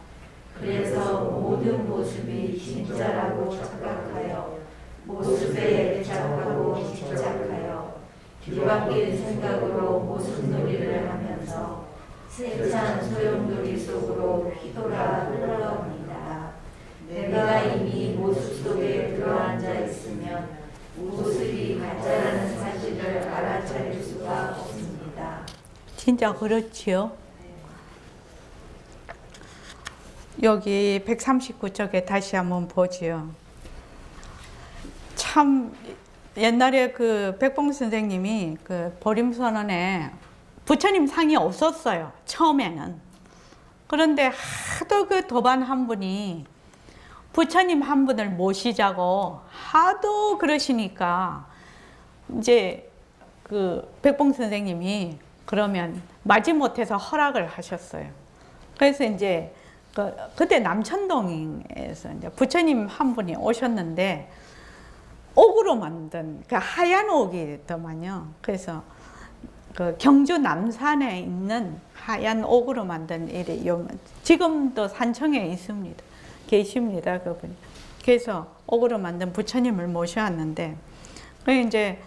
그래서 모든 모습이 진짜라고 착각하여 모습에 애착하고 집착하여 뒤바뀐 생각으로 모습놀이를 하면서 세찬 소용돌이 속으로 휘돌아 흘러갑니다. 내가 이미 모습 속에 들어앉아 있으면 모습이 가짜라는 사실을 알아차릴 수가 없습니다. 진짜 그렇지요. 여기 139쪽에 다시 한번 보지요. 참 옛날에 그 백봉 선생님이 그 보림선언에 부처님 상이 없었어요. 처음에는. 그런데 하도 그 도반 한 분이 부처님 한 분을 모시자고 하도 그러시니까 이제 그 백봉 선생님이 그러면 마지못해서 허락을 하셨어요. 그래서 이제 그때 남천동에서 이제 부처님 한 분이 오셨는데 옥으로 만든 그 하얀 옥이더만요. 그래서 그 경주 남산에 있는 하얀 옥으로 만든 지금도 산청에 있습니다. 계십니다, 그분. 그래서 옥으로 만든 부처님을 모셔왔는데, 이제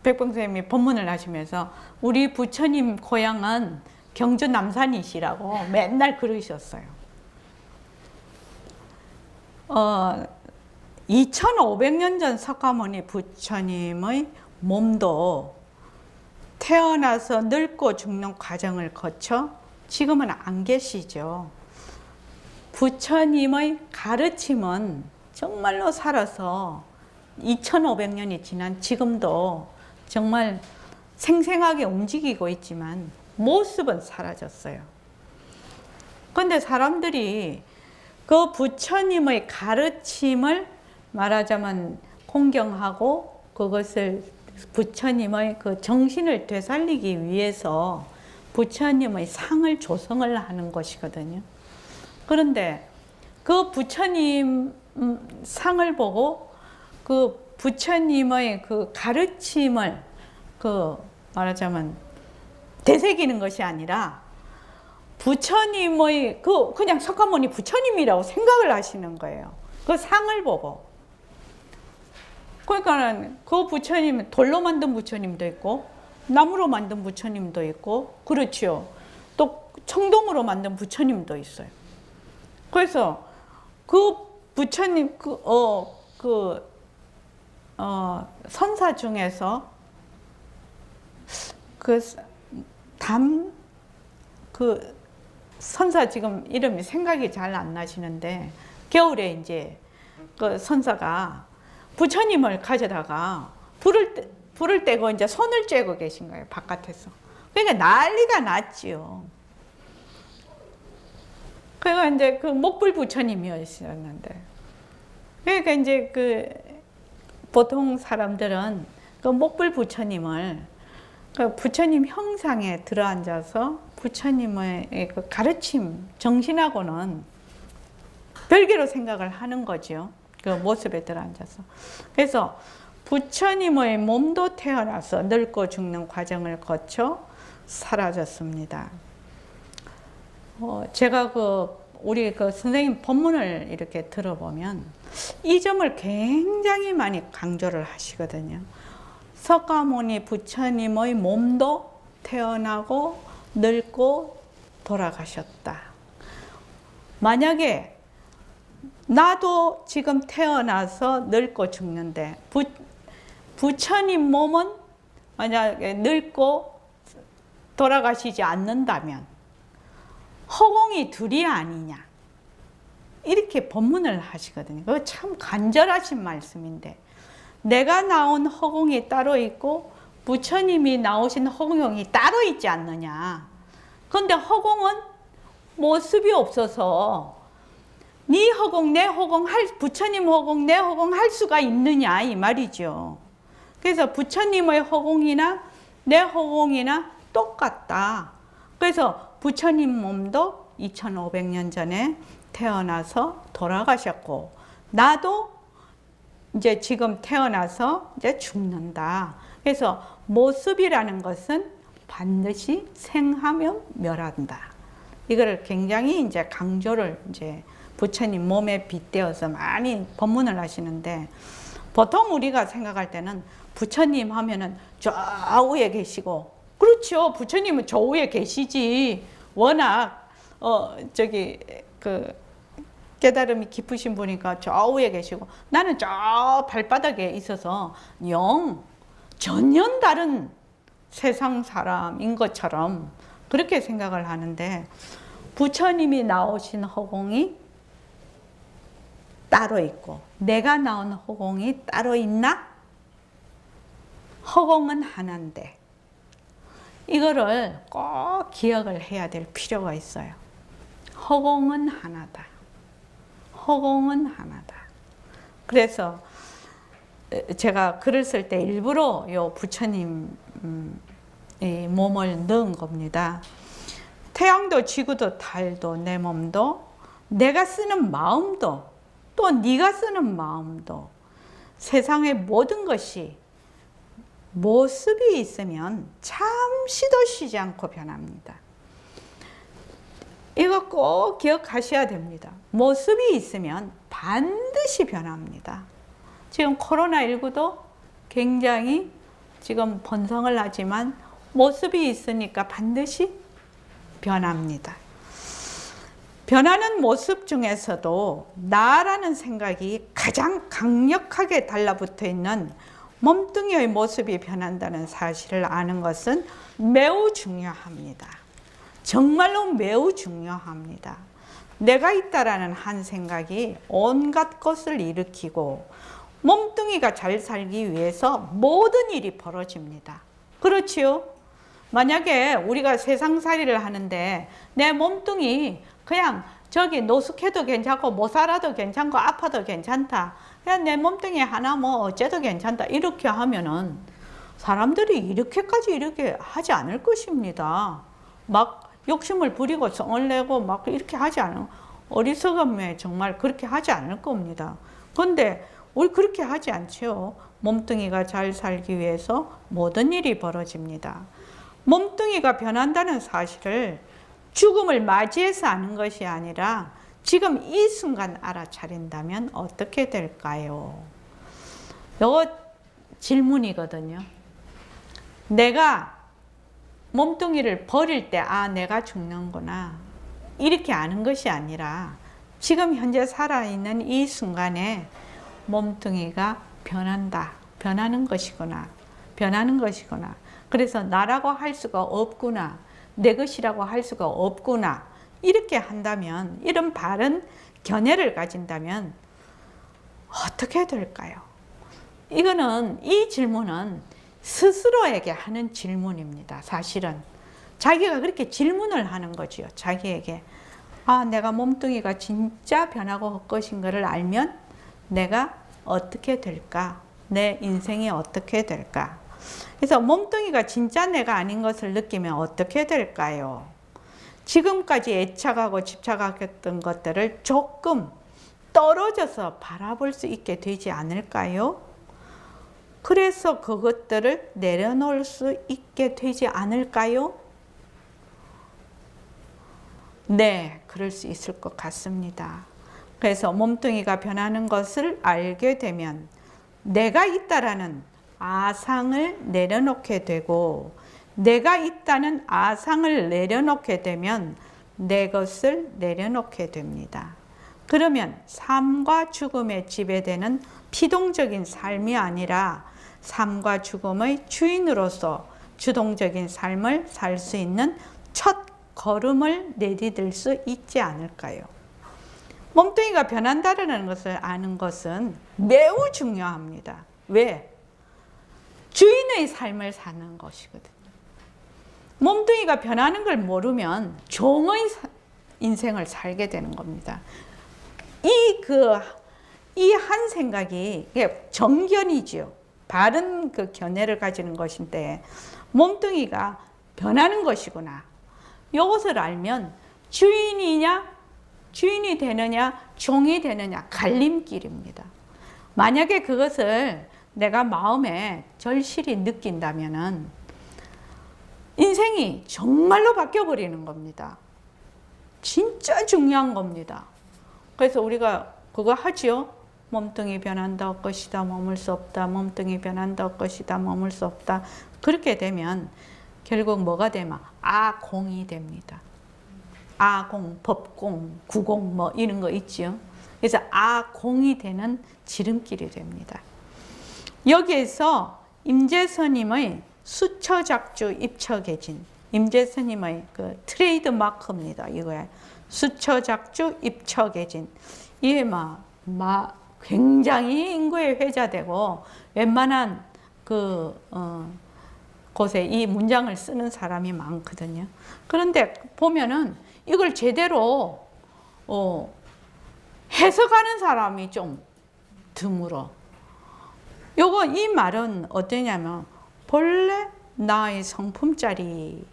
백봉 선생님이 법문을 하시면서 우리 부처님 고향은 경주 남산이시라고 맨날 그러셨어요. 2500년 전 석가모니 부처님의 몸도 태어나서 늙고 죽는 과정을 거쳐 지금은 안 계시죠. 부처님의 가르침은 정말로 살아서 2500년이 지난 지금도 정말 생생하게 움직이고 있지만 모습은 사라졌어요. 그런데 사람들이 그 부처님의 가르침을 말하자면 공경하고 그것을 부처님의 그 정신을 되살리기 위해서 부처님의 상을 조성을 하는 것이거든요. 그런데 그 부처님 상을 보고 그 부처님의 그 가르침을 그 말하자면 되새기는 것이 아니라 부처님의 그냥 석가모니 부처님이라고 생각을 하시는 거예요. 그 상을 보고. 그러니까는 그 부처님 돌로 만든 부처님도 있고 나무로 만든 부처님도 있고 그렇지요. 또 청동으로 만든 부처님도 있어요. 그래서 그 부처님 선사 중에서 그 선사 지금 이름이 생각이 잘 안 나시는데 겨울에 이제 그 선사가 부처님을 가져다가 불을 떼고 이제 손을 쬐고 계신 거예요, 바깥에서. 그러니까 난리가 났지요. 그러니까 이제 그 목불 부처님이었는데, 그러니까 이제 그 보통 사람들은 그 목불 부처님을 그 부처님 형상에 들어앉아서 부처님의 그 가르침, 정신하고는 별개로 생각을 하는 거죠. 그 모습에 들어앉아서. 그래서 부처님의 몸도 태어나서 늙고 죽는 과정을 거쳐 사라졌습니다. 제가 우리 선생님 법문을 이렇게 들어보면 이 점을 굉장히 많이 강조를 하시거든요. 석가모니 부처님의 몸도 태어나고 늙고 돌아가셨다. 만약에 나도 지금 태어나서 늙고 죽는데 부처님 몸은 만약에 늙고 돌아가시지 않는다면 허공이 둘이 아니냐 이렇게 법문을 하시거든요. 그거 참 간절하신 말씀인데 내가 나온 허공이 따로 있고 부처님이 나오신 허공이 따로 있지 않느냐. 그런데 허공은 모습이 없어서 네 허공 내 허공 부처님 허공 내 허공 할 수가 있느냐 이 말이죠. 그래서 부처님의 허공이나 내 허공이나 똑같다. 그래서 부처님 몸도 2500년 전에 태어나서 돌아가셨고 나도 이제 지금 태어나서 이제 죽는다. 그래서 모습이라는 것은 반드시 생하며 멸한다. 이거를 굉장히 이제 강조를 이제 부처님 몸에 빗대어서 많이 법문을 하시는데 보통 우리가 생각할 때는 부처님 하면은 좌우에 계시고 그렇죠. 부처님은 좌우에 계시지. 워낙 깨달음이 깊으신 분이니까 좌우에 계시고 나는 저 발바닥에 있어서 전혀 다른 세상 사람인 것처럼 그렇게 생각을 하는데 부처님이 나오신 허공이 따로 있고 내가 나온 허공이 따로 있나? 허공은 하나인데 이거를 꼭 기억을 해야 될 필요가 있어요. 허공은 하나다. 허공은 하나다. 그래서 제가 글을 쓸 때 일부러 요 부처님 몸을 넣은 겁니다. 태양도 지구도 달도 내 몸도 내가 쓰는 마음도 또 네가 쓰는 마음도 세상의 모든 것이 모습이 있으면 잠시도 쉬지 않고 변합니다. 이거 꼭 기억하셔야 됩니다. 모습이 있으면 반드시 변합니다. 지금 코로나19도 굉장히 지금 번성을 하지만 모습이 있으니까 반드시 변합니다. 변하는 모습 중에서도 나라는 생각이 가장 강력하게 달라붙어 있는 몸뚱이의 모습이 변한다는 사실을 아는 것은 매우 중요합니다. 정말로 매우 중요합니다. 내가 있다라는 한 생각이 온갖 것을 일으키고 몸뚱이가 잘 살기 위해서 모든 일이 벌어집니다. 그렇지요? 만약에 우리가 세상살이를 하는데 내 몸뚱이 그냥 저기 노숙해도 괜찮고 못 살아도 괜찮고 아파도 괜찮다. 그냥 내 몸뚱이 하나 뭐 어째도 괜찮다. 이렇게 하면은 사람들이 이렇게 하지 않을 것입니다. 막 욕심을 부리고 성을 내고 막 이렇게 하지 않아요. 어리석음에 정말 그렇게 하지 않을 겁니다. 그런데 우리 그렇게 하지 않죠. 몸뚱이가 잘 살기 위해서 모든 일이 벌어집니다. 몸뚱이가 변한다는 사실을 죽음을 맞이해서 아는 것이 아니라 지금 이 순간 알아차린다면 어떻게 될까요? 이거 질문이거든요. 내가 몸뚱이를 버릴 때 아, 내가 죽는구나 이렇게 아는 것이 아니라 지금 현재 살아있는 이 순간에 몸뚱이가 변한다, 변하는 것이구나, 변하는 것이구나. 그래서 나라고 할 수가 없구나, 내 것이라고 할 수가 없구나 이렇게 한다면, 이런 바른 견해를 가진다면 어떻게 될까요? 이거는, 이 질문은 스스로에게 하는 질문입니다. 사실은 자기가 그렇게 질문을 하는 거지요. 자기에게 아, 내가 몸뚱이가 진짜 변하고 할 것인 것을 알면 내가 어떻게 될까? 내 인생이 어떻게 될까? 그래서 몸뚱이가 진짜 내가 아닌 것을 느끼면 어떻게 될까요? 지금까지 애착하고 집착했던 것들을 조금 떨어져서 바라볼 수 있게 되지 않을까요? 그래서 그것들을 내려놓을 수 있게 되지 않을까요? 네, 그럴 수 있을 것 같습니다. 그래서 몸뚱이가 변하는 것을 알게 되면 내가 있다라는 아상을 내려놓게 되고, 내가 있다는 아상을 내려놓게 되면 내 것을 내려놓게 됩니다. 그러면 삶과 죽음에 지배되는 피동적인 삶이 아니라 삶과 죽음의 주인으로서 주동적인 삶을 살 수 있는 첫 걸음을 내디딜 수 있지 않을까요? 몸뚱이가 변한다는 것을 아는 것은 매우 중요합니다. 왜? 주인의 삶을 사는 것이거든요. 몸뚱이가 변하는 걸 모르면 종의 인생을 살게 되는 겁니다. 이 한 생각이 정견이지요. 바른 그 견해를 가지는 것인데, 몸뚱이가 변하는 것이구나. 이것을 알면 주인이 되느냐, 종이 되느냐, 갈림길입니다. 만약에 그것을 내가 마음에 절실히 느낀다면은 인생이 정말로 바뀌어버리는 겁니다. 진짜 중요한 겁니다. 그래서 우리가 그거 하지요. 몸뚱이 변한다 할 것이다, 머물 수 없다. 몸뚱이 변한다 할 것이다, 머물 수 없다. 그렇게 되면 결국 뭐가 되면 아공이 됩니다. 아공, 법공, 구공 뭐 이런 거 있죠. 그래서 아공이 되는 지름길이 됩니다. 여기에서 임재스님의 수처작주 입처계진, 임재스님의 그 트레이드 마크입니다. 이거에 수처작주 입처계진, 이게 굉장히 인구에 회자되고 웬만한 곳에 이 문장을 쓰는 사람이 많거든요. 그런데 보면은 이걸 제대로 해석하는 사람이 좀 드물어. 이 말은 어떠냐면, 본래 나의 성품짜리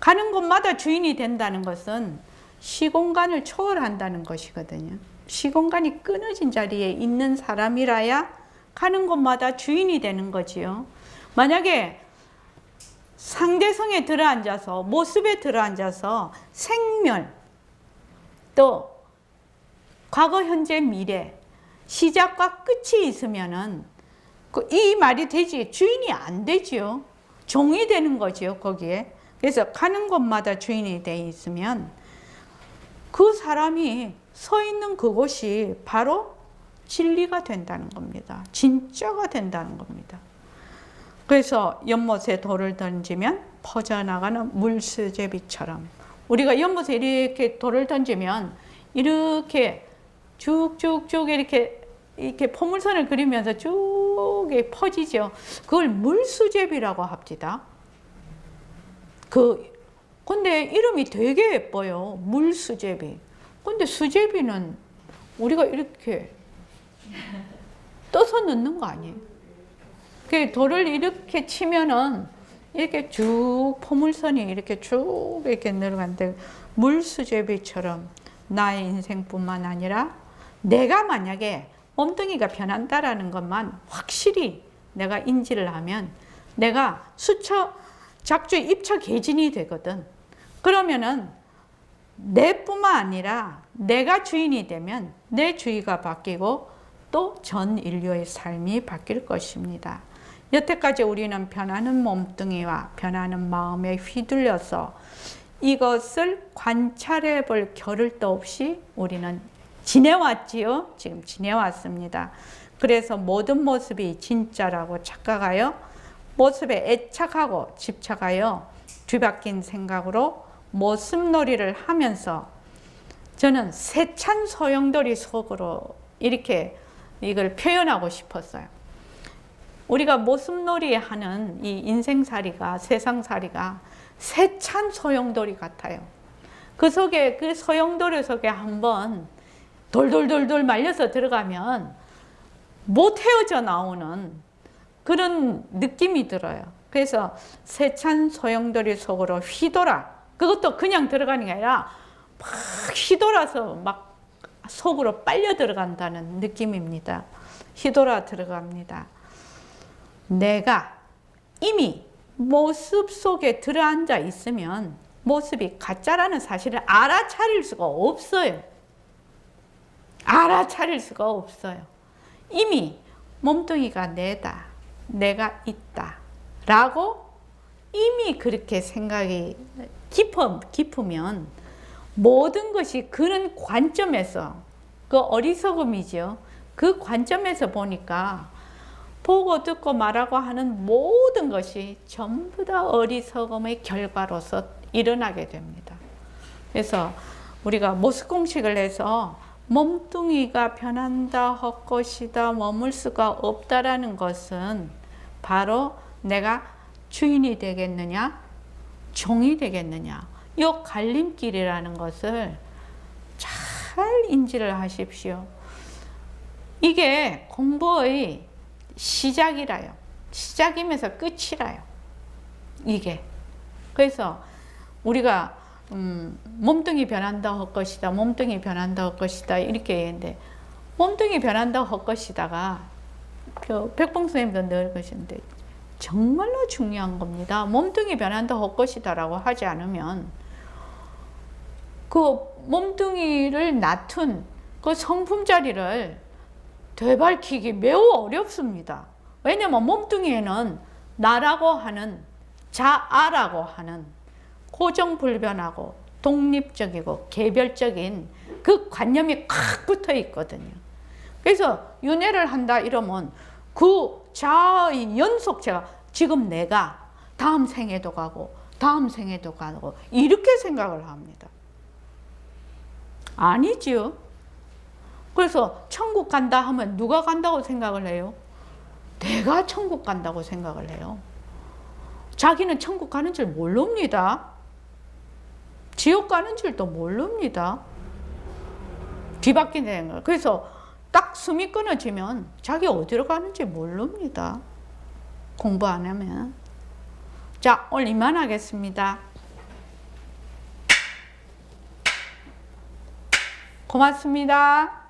가는 곳마다 주인이 된다는 것은 시공간을 초월한다는 것이거든요. 시공간이 끊어진 자리에 있는 사람이라야 가는 곳마다 주인이 되는 거지요. 만약에 상대성에 들어앉아서, 모습에 들어앉아서 생멸, 또 과거, 현재, 미래, 시작과 끝이 있으면은 이 말이 되지, 주인이 안 되지요. 종이 되는 거지요, 거기에. 그래서 가는 곳마다 주인이 돼 있으면 그 사람이 서 있는 그곳이 바로 진리가 된다는 겁니다. 진짜가 된다는 겁니다. 그래서 연못에 돌을 던지면 퍼져나가는 물수제비처럼, 우리가 연못에 이렇게 돌을 던지면 이렇게 쭉쭉쭉 이렇게 포물선을 그리면서 쭉 퍼지죠. 그걸 물수제비라고 합니다. 근데 이름이 되게 예뻐요. 물수제비. 근데 수제비는 우리가 이렇게 떠서 넣는 거 아니에요? 돌을 이렇게 치면은 이렇게 쭉 포물선이 이렇게 쭉 이렇게 내려가는데, 물수제비처럼 나의 인생뿐만 아니라 내가 만약에 몸뚱이가 변한다라는 것만 확실히 내가 인지를 하면, 내가 작주 입처 개진이 되거든. 그러면은 내뿐만 아니라 내가 주인이 되면 내 주위가 바뀌고 또 전 인류의 삶이 바뀔 것입니다. 여태까지 우리는 변하는 몸뚱이와 변하는 마음에 휘둘려서 이것을 관찰해 볼 겨를도 없이 우리는 지내왔지요. 지금 지내왔습니다. 그래서 모든 모습이 진짜라고 착각하여 모습에 애착하고 집착하여 뒤바뀐 생각으로 모습놀이를 하면서 저는 세찬 소용돌이 속으로 이렇게 이걸 표현하고 싶었어요. 우리가 모습놀이 하는 이 인생살이가, 세상살이가 세찬 소용돌이 같아요. 그 속에, 그 소용돌이 속에 한번 돌돌돌돌 말려서 들어가면 못 헤어져 나오는 그런 느낌이 들어요. 그래서 세찬 소용돌이 속으로 휘돌아. 그것도 그냥 들어가는 게 아니라 막 휘돌아서 막 속으로 빨려 들어간다는 느낌입니다. 휘돌아 들어갑니다. 내가 이미 모습 속에 들어앉아 있으면 모습이 가짜라는 사실을 알아차릴 수가 없어요. 알아차릴 수가 없어요. 이미 몸뚱이가 내다, 내가 있다 라고 이미 그렇게 생각이 깊으면 모든 것이 그런 관점에서, 그 어리석음이죠. 그 관점에서 보니까 보고 듣고 말하고 하는 모든 것이 전부 다 어리석음의 결과로서 일어나게 됩니다. 그래서 우리가 모습공식을 해서 몸뚱이가 변한다, 헛것이다, 머물 수가 없다라는 것은 바로 내가 주인이 되겠느냐, 종이 되겠느냐, 이 갈림길이라는 것을 잘 인지를 하십시오. 이게 공부의 시작이라요. 시작이면서 끝이라요. 이게. 그래서 우리가 몸뚱이 변한다 헛것이다, 몸뚱이 변한다 헛것이다 이렇게 했는데, 몸뚱이 변한다 헛것이다가 백봉 선생님도 늘 그러시는데 정말로 중요한 겁니다. 몸뚱이 변한다 헛것이다라고 하지 않으면 그 몸뚱이를 낳던 그 성품 자리를 되밟히기 매우 어렵습니다. 왜냐면 몸뚱이에는 나라고 하는, 자아라고 하는 고정불변하고 독립적이고 개별적인 그 관념이 꽉 붙어 있거든요. 그래서 윤회를 한다 이러면 그 자아의 연속체가 지금 내가 다음 생에도 가고 다음 생에도 가고 이렇게 생각을 합니다. 아니지요. 그래서 천국 간다 하면 누가 간다고 생각을 해요? 내가 천국 간다고 생각을 해요. 자기는 천국 가는 줄 모릅니다. 지옥 가는 줄도 모릅니다. 뒤바뀐 생각. 그래서 딱 숨이 끊어지면 자기 어디로 가는지 모릅니다. 공부 안 하면. 자, 오늘 이만하겠습니다. 고맙습니다.